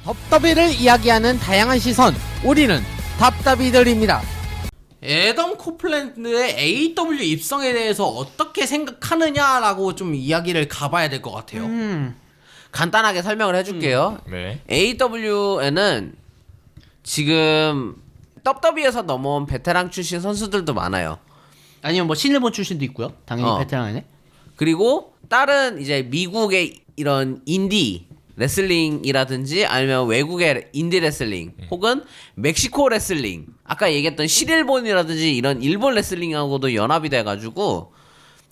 덥더비를 이야기하는 다양한 시선, 우리는 답답이들입니다. 애덤 코플랜드의 AEW 입성에 대해서 어떻게 생각하느냐라고 좀 이야기를 가봐야 될 것 같아요. 간단하게 설명을 해줄게요. 네. AW에는 지금 WWE에서 넘어온 베테랑 출신 선수들도 많아요. 아니면 뭐 신일본 출신도 있고요. 당연히 베테랑이네. 그리고 다른 이제 미국의 이런 인디 레슬링이라든지 아니면 외국의 인디 레슬링 혹은 멕시코 레슬링, 아까 얘기했던 신일본이라든지 이런 일본 레슬링하고도 연합이 돼가지고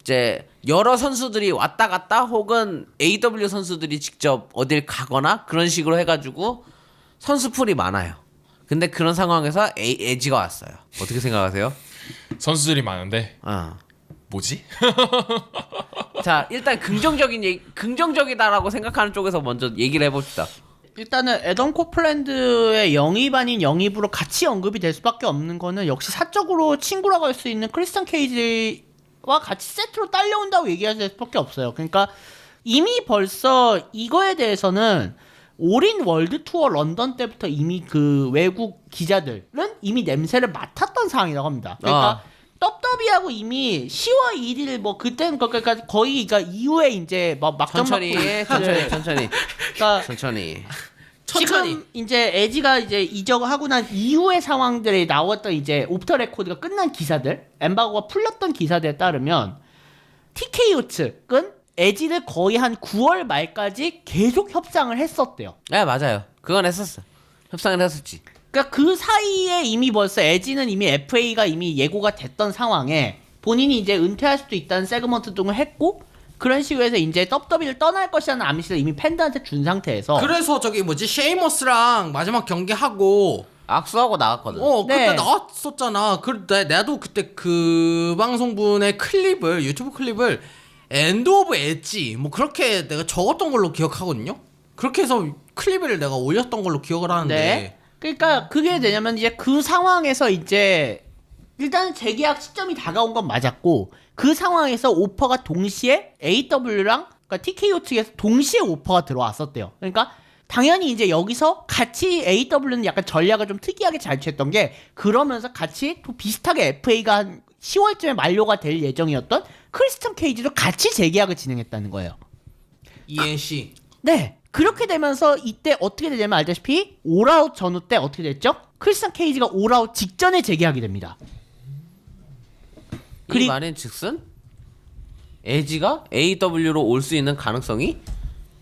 이제 여러 선수들이 왔다 갔다 혹은 AW 선수들이 직접 어딜 가거나 그런 식으로 해가지고 선수풀이 많아요. 근데 그런 상황에서 에지가 왔어요. 어떻게 생각하세요? 선수들이 많은데 어. 뭐지? 자, 일단 긍정적이다라고 생각하는 쪽에서 먼저 얘기를 해봅시다. 일단은 애덤 코플랜드의 영입 아닌 영입으로 같이 언급이 될 수밖에 없는 거는 역시 사적으로 친구라고 할 수 있는 크리스찬 케이지와 같이 세트로 딸려온다고 얘기할 수밖에 없어요. 그러니까 이미 벌써 이거에 대해서는 올인 월드 투어 런던 때부터 이미 그 외국 기자들은 이미 냄새를 맡았던 상황이라고 합니다. 그러니까 떡더비하고 이미 10월 1일 뭐 그때는 그러니까 거의 그러니까 이후에 이제 막 막점 천천히 그러니까 천천히. 지금 이제 에지가 이제 이적하고 난 이후의 상황들에 나왔던 이제 오프터 레코드가 끝난 기사들, 엠바고가 풀렸던 기사들에 따르면 TKO 측은 에지를 거의 한 9월 말까지 계속 협상을 했었대요. 네, 맞아요. 그건 했었어. 협상을 했었지. 그러니까 그 사이에 이미 벌써 에지는 이미 FA가 이미 예고가 됐던 상황에 본인이 이제 은퇴할 수도 있다는 세그먼트 등을 했고, 그런 식으로 해서 이제 WWE를 떠날 것이라는 암시를 이미 팬들한테 준 상태에서 그래서 저기 뭐지 쉐이머스랑 마지막 경기하고 악수하고 나갔거든. 그때 네. 나왔었잖아. 나도 그때 그 방송분의 클립을 유튜브 클립을 엔드 오브 엣지 뭐 그렇게 내가 적었던 걸로 기억하거든요. 그렇게 해서 클립을 내가 올렸던 걸로 기억을 하는데. 네. 그러니까 그게 되냐면 이제 그 상황에서 이제 일단 재계약 시점이 다가온 건 맞았고, 그 상황에서 오퍼가 동시에 AW랑 그러니까 TKO 측에서 동시에 오퍼가 들어왔었대요. 그러니까 당연히 이제 여기서 같이 AW는 약간 전략을 좀 특이하게 잘 취했던 게, 그러면서 같이 또 비슷하게 FA가 한 10월쯤에 만료가 될 예정이었던 크리스천 케이지도 같이 재계약을 진행했다는 거예요. ENC. 네. 그렇게 되면서 이때 어떻게 되냐면 알다시피 올아웃 전후 때 어떻게 됐죠? 크리스천 케이지가 올아웃 직전에 재계약이 됩니다. 이 말인 즉슨 에지가 AW로 올 수 있는 가능성이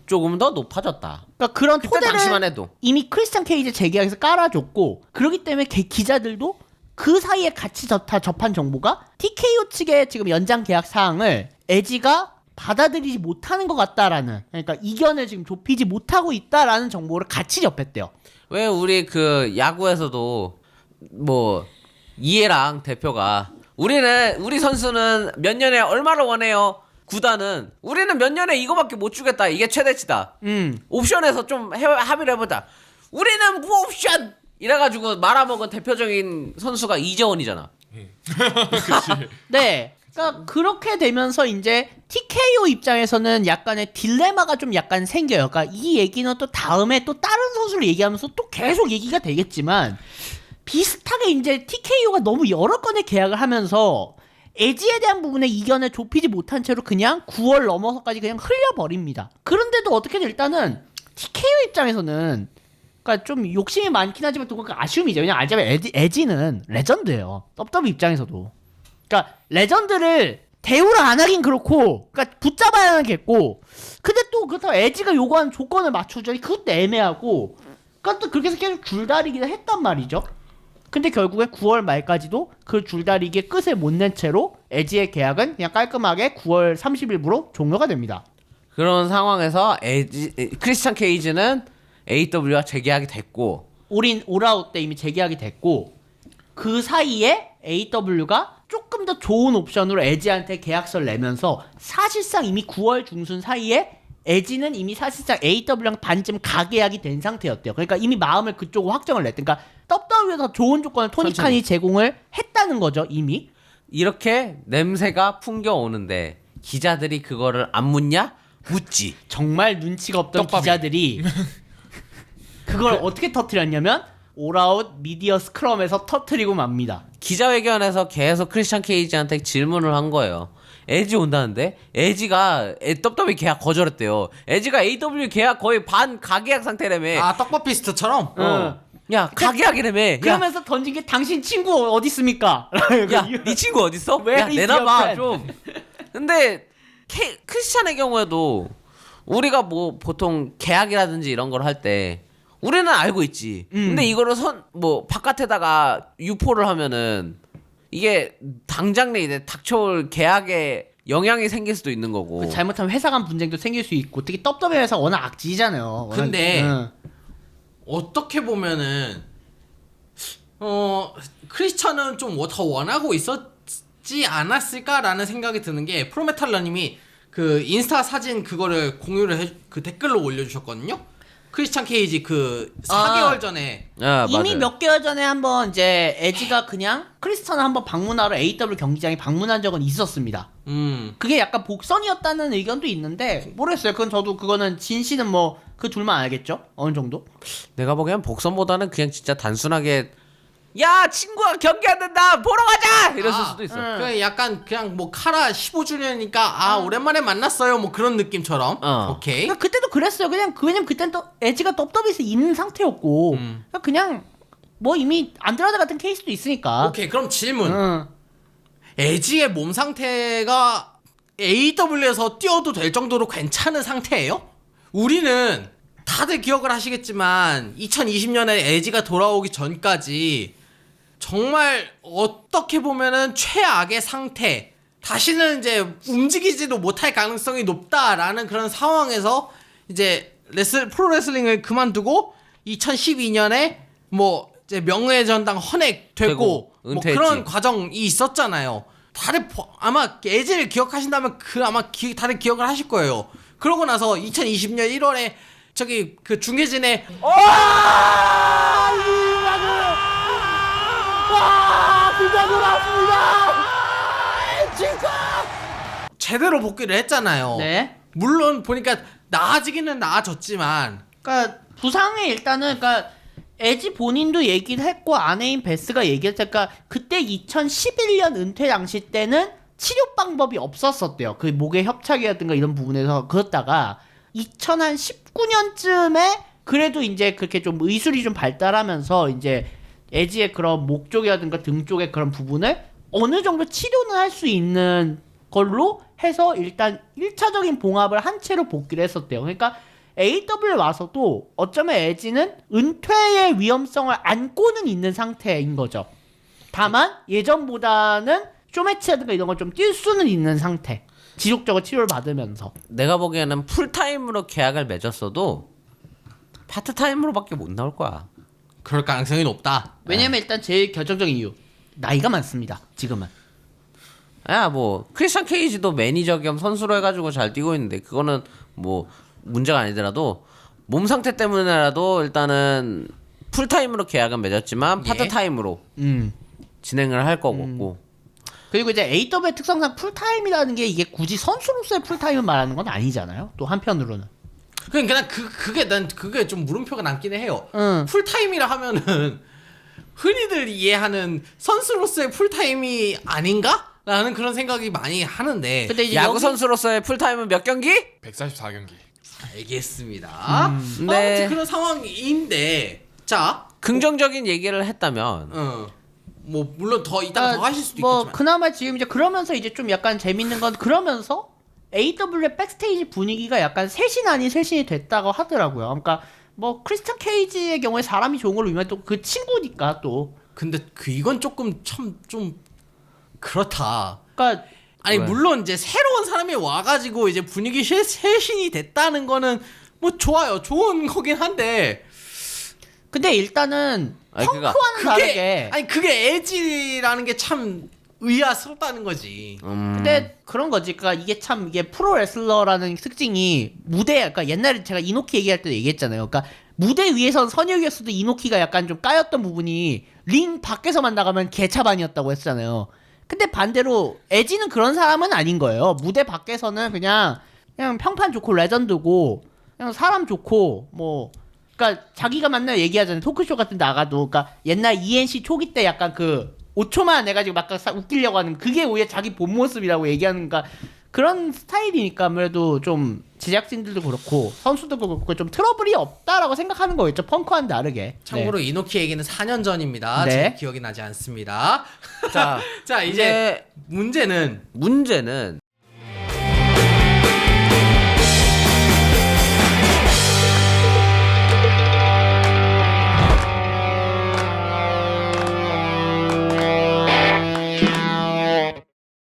조금 더 높아졌다. 그러니까 그런 그때 토대를 당시만 해도. 이미 크리스천 케이지 재계약에서 깔아줬고, 그렇기 때문에 기자들도 그 사이에 같이 접한 정보가 TKO 측의 지금 연장 계약 사항을 에지가 받아들이지 못하는 것 같다라는, 그러니까 이견을 지금 좁히지 못하고 있다라는 정보를 같이 접했대요. 왜 우리 그 야구에서도 뭐 이해랑 대표가 우리 선수는 몇 년에 얼마를 원해요? 구단은 우리는 몇 년에 이거밖에 못 주겠다. 이게 최대치다. 옵션에서 좀 합의를 해보자. 우리는 무옵션! 이래가지고 말아먹은 대표적인 선수가 이재원이잖아. 네. 그러니까 그렇게 되면서 이제 TKO 입장에서는 약간의 딜레마가 좀 약간 생겨요. 그러니까 이 얘기는 또 다음에 또 다른 선수를 얘기하면서 또 계속 얘기가 되겠지만, 비슷하게 이제 TKO가 너무 여러 건의 계약을 하면서 에지에 대한 부분에 이견을 좁히지 못한 채로 그냥 9월 넘어서까지 그냥 흘려버립니다. 그런데도 어떻게든 일단은 TKO 입장에서는 그러니까 좀 욕심이 많긴 하지만 또 아쉬움이죠. 왜냐면 에지는 레전드예요. WWE 입장에서도. 그러니까 레전드를 대우를 안 하긴 그렇고, 그러니까 붙잡아야 하겠고, 근데 또 그렇다고 에지가 요구하는 조건을 맞춰주니 그것도 애매하고, 그러니까 또 그렇게 해서 계속 줄다리기를 했단 말이죠. 근데 결국에 9월 말까지도 그 줄다리기의 끝을 못 낸 채로 에지의 계약은 그냥 깔끔하게 9월 30일부로 종료가 됩니다. 그런 상황에서 크리스찬 케이지는 AW와 재계약이 됐고, 올아웃 때 이미 재계약이 됐고, 그 사이에 AW가 조금 더 좋은 옵션으로 에지한테 계약서를 내면서 사실상 이미 9월 중순 사이에 에지는 이미 사실상 AW랑 반쯤 가계약이 된 상태였대요. 그러니까 이미 마음을 그쪽으로 확정을 냈대. 그러니까 WWE에서 좋은 조건을 토니칸이 제공을 했다는 거죠, 이미. 이렇게 냄새가 풍겨오는데 기자들이 그거를 안 묻냐? 묻지. 정말 눈치가 없던 떡밥이. 기자들이 그걸 어떻게 터트렸냐면 올아웃 미디어 스크럼에서 터트리고 맙니다. 기자회견에서 계속 크리스찬 케이지한테 질문을 한 거예요. 에지 온다는데 에지가 WWE 계약 거절했대요. 에지가 AW 계약 거의 반 가계약 상태라며. 아 떡밥 피스트처럼. 야 가계약이라며. 그러면서 던진 게 당신 친구 어디 있습니까? 야네 친구 어딨어? Where 야 is 내놔봐 your 좀. 근데 크리스찬의 경우에도 우리가 뭐 보통 계약이라든지 이런 걸 할 때 우리는 알고 있지. 근데 이거를 뭐 바깥에다가 유포를 하면은 이게 당장 내 이제 닥쳐올 계약에 영향이 생길 수도 있는 거고. 잘못하면 회사 간 분쟁도 생길 수 있고 특히 떡더비 회사 워낙 악지잖아요. 근데 응. 어떻게 보면은 크리스천은 좀 더 원하고 있었지 않았을까라는 생각이 드는 게 프로메탈러님이 그 인스타 사진 그거를 공유를 그 댓글로 올려주셨거든요. 크리스찬 케이지 그 4개월 전에 아, 이미 맞아요. 몇 개월 전에 한번 이제 에지가 그냥 크리스찬을 한번 방문하러 AW 경기장에 방문한 적은 있었습니다. 그게 약간 복선이었다는 의견도 있는데 모르겠어요. 그건 저도 그거는 진실은 뭐 그 둘만 알겠죠. 어느 정도. 내가 보기엔 복선보다는 그냥 진짜 단순하게 야 친구가 경기 안 된다 보러 가자 이랬을 수도 있어. 그 약간 그냥 뭐 카라 15주년이니까 아 오랜만에 만났어요 뭐 그런 느낌처럼. 오케이. 그러니까 그때도 그랬어요. 그냥 왜냐면 그때는 또 에지가 WWE에서 있는 상태였고 그냥 뭐 이미 안드라데 같은 케이스도 있으니까. 오케이 그럼 질문. 응. 에지의 몸 상태가 AEW에서 뛰어도 될 정도로 괜찮은 상태예요? 우리는 다들 기억을 하시겠지만 2020년에 에지가 돌아오기 전까지 정말 어떻게 보면은 최악의 상태, 다시는 이제 움직이지도 못할 가능성이 높다라는 그런 상황에서 이제 프로레슬링을 그만두고 2012년에 뭐 이제 명예전당 헌액 되고 되고, 뭐 은퇴했지. 그런 과정이 있었잖아요. 다들 아마 에지를 기억하신다면 아마 다들 기억을 하실 거예요. 그러고 나서 2020년 1월에 저기 그 중계진에 제대로 복귀를 했잖아요. 네. 물론 보니까 나아지기는 나아졌지만 그러니까 부상에 일단은 그러니까 에지 본인도 얘기를 했고 아내인 베스가 얘기했을 때 그러니까 그때 2011년 은퇴 당시 때는 치료 방법이 없었었대요. 그 목의 협착이라든가 이런 부분에서 그렇다가 2019년쯤에 그래도 이제 그렇게 좀 의술이 좀 발달하면서 이제 에지의 그런 목 쪽이라든가 등 쪽의 그런 부분을 어느 정도 치료는 할 수 있는 걸로 해서 일단 1차적인 봉합을 한 채로 복귀를 했었대요. 그러니까 AW에 와서도 어쩌면 에지는 은퇴의 위험성을 안고는 있는 상태인 거죠. 다만 예전보다는 쇼매치라든가 이런 걸 좀 뛸 수는 있는 상태. 지속적으로 치료를 받으면서. 내가 보기에는 풀타임으로 계약을 맺었어도 파트타임으로밖에 못 나올 거야. 그럴 가능성이 높다. 왜냐면 일단 제일 결정적인 이유. 나이가 많습니다. 지금은. 야, 뭐 크리스찬 케이지도 매니저 겸 선수로 해가지고 잘 뛰고 있는데 그거는 뭐 문제가 아니더라도 몸 상태 때문에라도 일단은 풀타임으로 계약은 맺었지만 예. 파트타임으로 진행을 할 거고. 그리고 이제 AW의 특성상 풀타임이라는 게 이게 굳이 선수로서의 풀타임을 말하는 건 아니잖아요. 또 한편으로는. 그냥 난 그게 좀 물음표가 남기는 해요. 응. 풀타임이라 하면은 흔히들 이해하는 선수로서의 풀타임이 아닌가? 라는 그런 생각이 많이 하는데. 근데 이제 야구 여기- 선수로서의 풀타임은 몇 경기? 144경기. 알겠습니다. 네. 아무튼 그런 상황인데, 자, 긍정적인 얘기를 했다면 뭐 물론 더 이따가 더 하실 수도 뭐 있겠지만. 그나마 지금 이제 그러면서 이제 좀 약간 재밌는 건 그러면서 AW의 백스테이지 분위기가 약간 셋신 아닌 셋신이 됐다고 하더라고요. 그러니까 뭐 크리스찬 케이지의 경우에 사람이 좋은 걸로 유명해 또 그 친구니까 또. 근데 이건 조금 참 좀 그렇다. 그러니까 아니 왜? 물론 이제 새로운 사람이 와가지고 이제 분위기 쇄신이 됐다는 거는 뭐 좋아요, 좋은 거긴 한데 근데 일단은 아니, 펑크와는 다르게 그게 에지라는 게 참 의아스럽다는 거지. 근데 그런 거지. 그러니까 이게 참 이게 프로 레슬러라는 특징이 무대 그러니까 옛날에 제가 이노키 얘기할 때도 얘기했잖아요. 그러니까 무대 위에선 선역이었어도 이노키가 약간 좀 까였던 부분이 링 밖에서만 나가면 개차반이었다고 했잖아요. 근데 반대로 에지는 그런 사람은 아닌 거예요. 무대 밖에서는 그냥 평판 좋고 레전드고 그냥 사람 좋고 뭐 그러니까 자기가 맨날 얘기하잖아요. 토크쇼 같은 데 나가도 그러니까 옛날 ENC 초기 때 약간 그 5초만 내가지고 막 웃기려고 하는 그게 오히려 자기 본 모습이라고 얘기하는 가 그런 스타일이니까 아무래도 좀 제작진들도 그렇고 선수들도 그렇고 좀 트러블이 없다라고 생각하는 거겠죠. 펑크와는 다르게. 참고로 이노키 얘기는 4년 전입니다. 네. 제 기억이 나지 않습니다. 자, 자 이제 문제는 문제는